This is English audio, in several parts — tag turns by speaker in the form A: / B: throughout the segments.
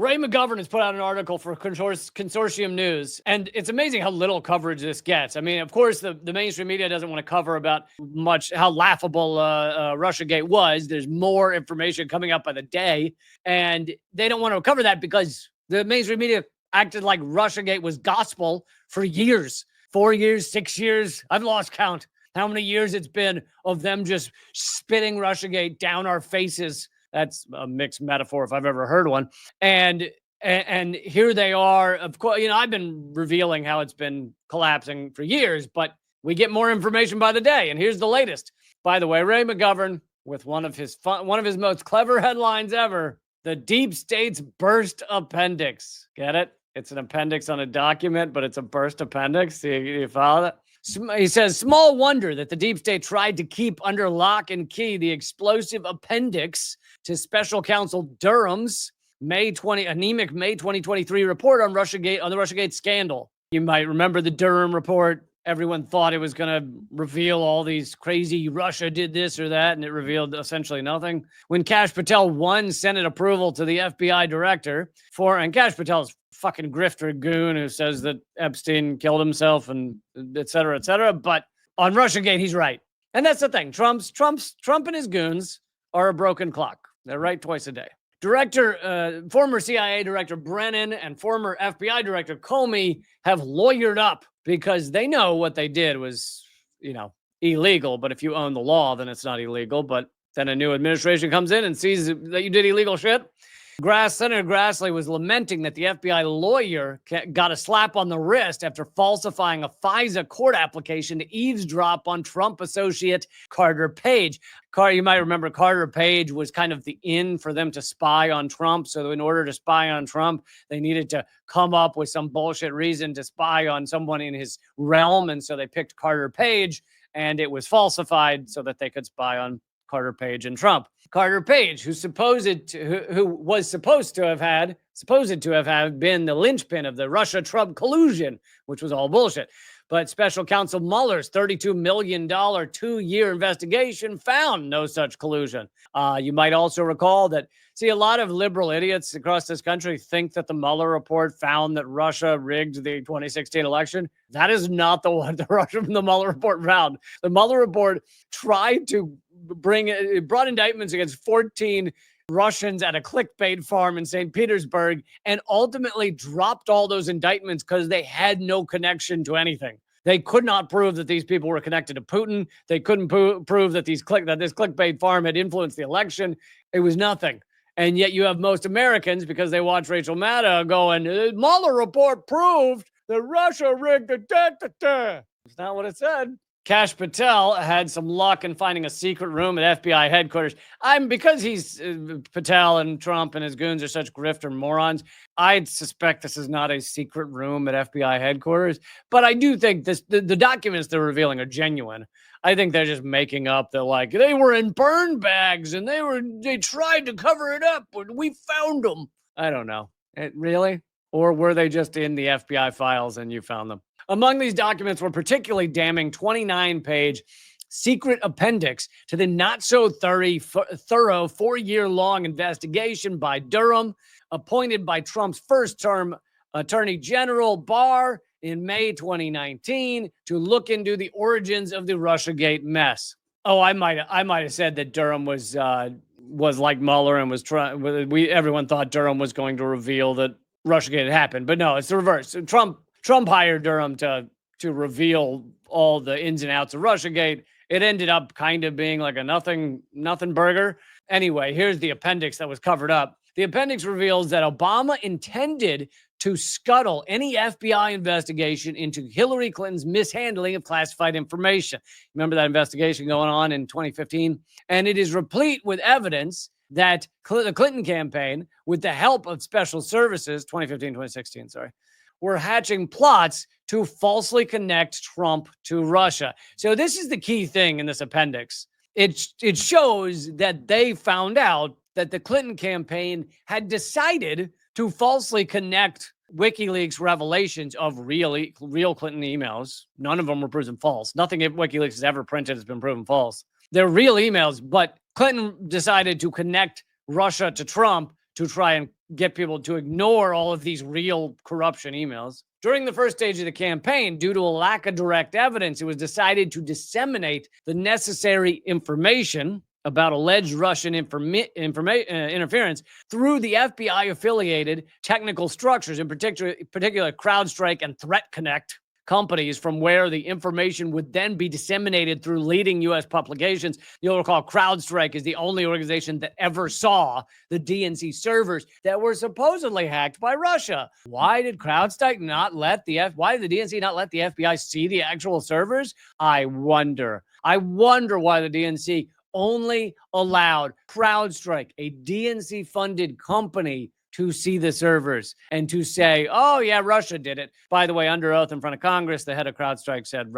A: Ray McGovern has put out an article for Consortium News, and it's amazing how little coverage this gets. I mean, of course, the mainstream media doesn't want to cover about much how laughable Russiagate was. There's more information coming out by the day, and they don't want to cover that because the mainstream media acted like Russiagate was gospel for years, 4 years, 6 years. I've lost count how many years it's been of them just spitting Russiagate down our faces. That's a mixed metaphor if I've ever heard one. And here they are. Of course, I've been revealing how it's been collapsing for years, but we get more information by the day. And here's the latest. By the way, Ray McGovern with one of his most clever headlines ever: the deep state's burst appendix. Get it? It's an appendix on a document, but it's a burst appendix. You follow that? He says, small wonder that the deep state tried to keep under lock and key the explosive appendix to special counsel Durham's anemic May 2023 report on the Russiagate scandal. You might remember the Durham report. Everyone thought it was going to reveal all these crazy Russia did this or that, and it revealed essentially nothing. When Kash Patel won Senate approval to the FBI director and Kash Patel's fucking grifter goon who says that Epstein killed himself and et cetera, et cetera. But on Russiagate, he's right. And that's the thing. Trump and his goons are a broken clock. They're right twice a day. Former CIA Director Brennan and former FBI Director Comey have lawyered up because they know what they did was, illegal. But if you own the law, then it's not illegal. But then a new administration comes in and sees that you did illegal shit. Senator Grassley was lamenting that the FBI lawyer got a slap on the wrist after falsifying a FISA court application to eavesdrop on Trump associate Carter Page. You might remember Carter Page was kind of the in for them to spy on Trump. So in order to spy on Trump, they needed to come up with some bullshit reason to spy on someone in his realm. And so they picked Carter Page, and it was falsified so that they could spy on Carter Page and Trump. Carter Page, who was supposed to have been the linchpin of the Russia-Trump collusion, which was all bullshit. But Special Counsel Mueller's $32 million 2-year investigation found no such collusion. You might also recall that, a lot of liberal idiots across this country think that the Mueller report found that Russia rigged the 2016 election. That is not the one the Mueller report found. The Mueller report tried to brought indictments against 14 Russians at a clickbait farm in St. Petersburg and ultimately dropped all those indictments because they had no connection to anything. They could not prove that these people were connected to Putin. They couldn't prove that this clickbait farm had influenced the election. It was nothing. And yet you have most Americans, because they watch Rachel Maddow, going, the Mueller report proved that Russia rigged the da-da-da. That's not what it said. Kash Patel had some luck in finding a secret room at FBI headquarters. Because he's Patel and Trump and his goons are such grifter morons, I'd suspect this is not a secret room at FBI headquarters. But I do think the documents they're revealing are genuine. I think they're just making up that they were in burn bags and they tried to cover it up, but we found them. I don't know. Really? Or were they just in the FBI files and you found them? Among these documents were particularly damning 29-page secret appendix to the not-so-thorough 4-year-long investigation by Durham, appointed by Trump's first-term Attorney General Barr in May 2019 to look into the origins of the Russiagate mess. Oh, I might have said that Durham was like Mueller and was trying. Everyone thought Durham was going to reveal that Russiagate had happened, but no, it's the reverse. Trump hired Durham to reveal all the ins and outs of Russiagate. It ended up kind of being like a nothing burger. Anyway, here's the appendix that was covered up. The appendix reveals that Obama intended to scuttle any FBI investigation into Hillary Clinton's mishandling of classified information. Remember that investigation going on in 2015? And it is replete with evidence that the Clinton campaign, with the help of special services, 2016, were hatching plots to falsely connect Trump to Russia. So this is the key thing in this appendix. It shows that they found out that the Clinton campaign had decided to falsely connect WikiLeaks revelations of real Clinton emails. None of them were proven false. Nothing WikiLeaks has ever printed has been proven false. They're real emails, but Clinton decided to connect Russia to Trump to try and get people to ignore all of these real corruption emails. During the first stage of the campaign, due to a lack of direct evidence, it was decided to disseminate the necessary information about alleged Russian interference through the FBI-affiliated technical structures, in particular CrowdStrike and Threat Connect companies, from where the information would then be disseminated through leading U.S. publications. You'll recall CrowdStrike is the only organization that ever saw the DNC servers that were supposedly hacked by Russia. Why did CrowdStrike not let why did the DNC not let the FBI see the actual servers? I wonder. I wonder why the DNC only allowed CrowdStrike, a DNC-funded company, to see the servers and to say, oh, yeah, Russia did it. By the way, under oath in front of Congress, the head of CrowdStrike said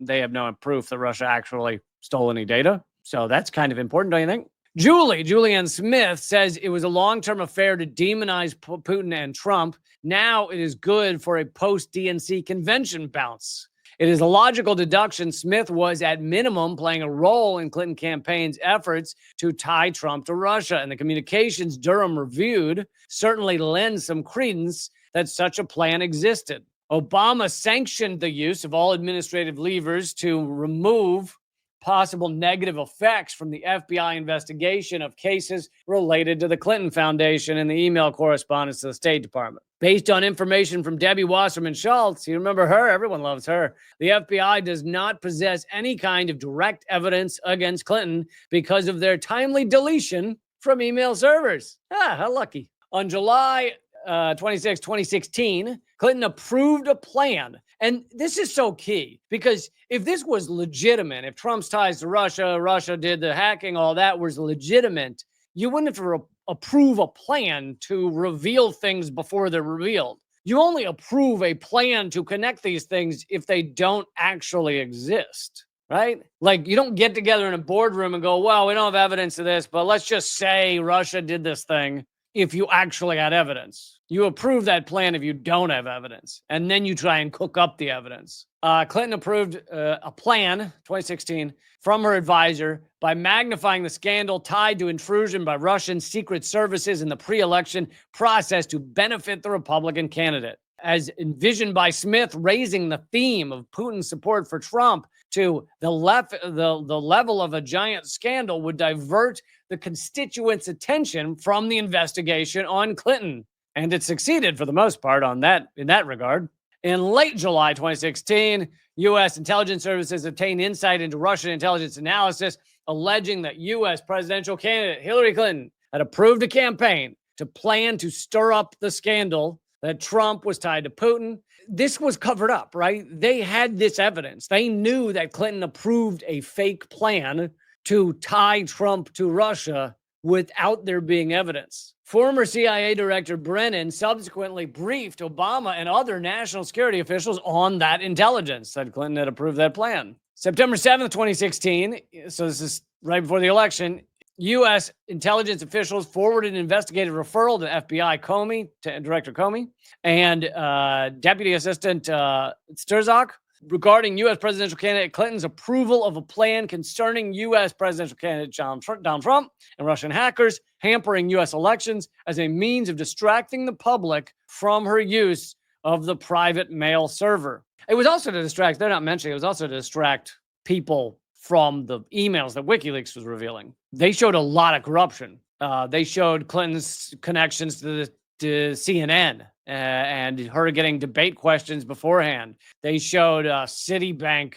A: they have no proof that Russia actually stole any data. So that's kind of important, don't you think? Julianne Smith says it was a long-term affair to demonize Putin and Trump. Now it is good for a post-DNC convention bounce. It is a logical deduction Smith was, at minimum, playing a role in Clinton campaign's efforts to tie Trump to Russia, and the communications Durham reviewed certainly lends some credence that such a plan existed. Obama sanctioned the use of all administrative levers to remove possible negative effects from the FBI investigation of cases related to the Clinton Foundation and the email correspondence to the State Department. Based on information from Debbie Wasserman Schultz, you remember her? Everyone loves her. The FBI does not possess any kind of direct evidence against Clinton because of their timely deletion from email servers. How lucky. On July 26, 2016, Clinton approved a plan. And this is so key, because if this was legitimate, if Trump's ties to Russia, Russia did the hacking, all that was legitimate, you wouldn't have to approve a plan to reveal things before they're revealed. You only approve a plan to connect these things if they don't actually exist, right? Like, you don't get together in a boardroom and go, well, we don't have evidence of this, but let's just say Russia did this thing. If you actually had evidence, you approve that plan if you don't have evidence, and then you try and cook up the evidence. Clinton approved a plan, 2016, from her advisor by magnifying the scandal tied to intrusion by Russian secret services in the pre-election process to benefit the Republican candidate. As envisioned by Smith, raising the theme of Putin's support for Trump to the level of a giant scandal would divert the constituents' attention from the investigation on Clinton. And it succeeded for the most part in that regard. In late July 2016, U.S. intelligence services obtained insight into Russian intelligence analysis, alleging that U.S. presidential candidate Hillary Clinton had approved a campaign to plan to stir up the scandal that Trump was tied to Putin. This was covered up, right? They had this evidence. They knew that Clinton approved a fake plan to tie Trump to Russia without there being evidence. Former CIA Director Brennan subsequently briefed Obama and other national security officials on that intelligence, that Clinton had approved that plan. September 7th, 2016, so this is right before the election, U.S. intelligence officials forwarded an investigative referral to FBI Director Comey, and Deputy Assistant Sturzak regarding U.S. presidential candidate Clinton's approval of a plan concerning U.S. presidential candidate Donald Trump and Russian hackers hampering U.S. elections as a means of distracting the public from her use of the private mail server. It was also to distract, they're not mentioning, it was also to distract people from the emails that WikiLeaks was revealing. They showed a lot of corruption. They showed Clinton's connections to CNN and her getting debate questions beforehand. They showed Citibank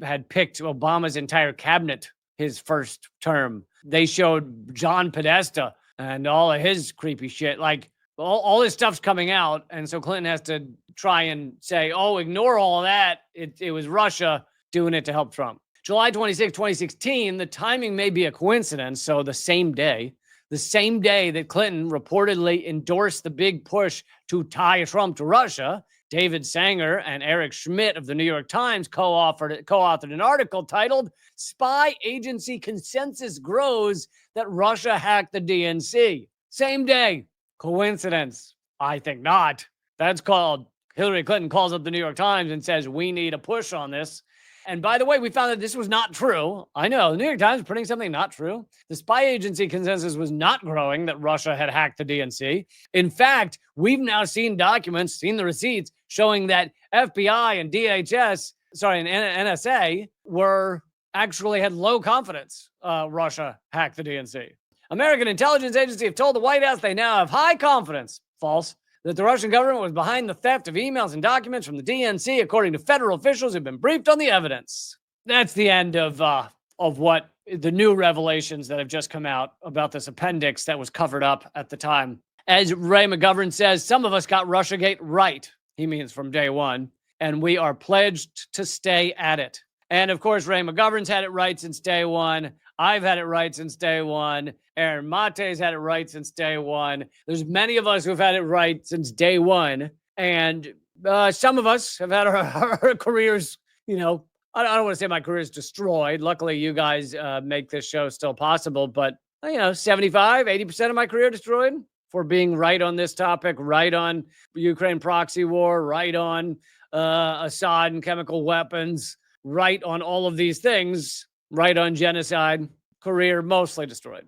A: had picked Obama's entire cabinet his first term. They showed John Podesta and all of his creepy shit. Like, all this stuff's coming out, and so Clinton has to try and say, oh, ignore all of that. It was Russia doing it to help Trump. July 26, 2016, the timing may be a coincidence, so the same day that Clinton reportedly endorsed the big push to tie Trump to Russia, David Sanger and Eric Schmidt of the New York Times co-authored an article titled "Spy Agency Consensus Grows That Russia Hacked the DNC." Same day. Coincidence? I think not. That's called Hillary Clinton calls up the New York Times and says, we need a push on this. And by the way, we found that this was not true. I know, the New York Times printing something not true. The spy agency consensus was not growing that Russia had hacked the DNC. In fact, we've now seen documents, seen the receipts, showing that FBI and and NSA actually had low confidence Russia hacked the DNC. American intelligence agency have told the White House they now have high confidence, false, that the Russian government was behind the theft of emails and documents from the DNC, according to federal officials who've been briefed on the evidence. That's the end of what the new revelations that have just come out about this appendix that was covered up at the time. As Ray McGovern says, some of us got Russiagate right. He means from day one. And we are pledged to stay at it. And of course, Ray McGovern's had it right since day one. I've had it right since day one. Aaron Mate's had it right since day one. There's many of us who've had it right since day one. And some of us have had our careers, I don't want to say my career is destroyed. Luckily, you guys make this show still possible. But, 75, 80% of my career destroyed for being right on this topic, right on Ukraine proxy war, right on Assad and chemical weapons, right on all of these things, right on genocide, career mostly destroyed.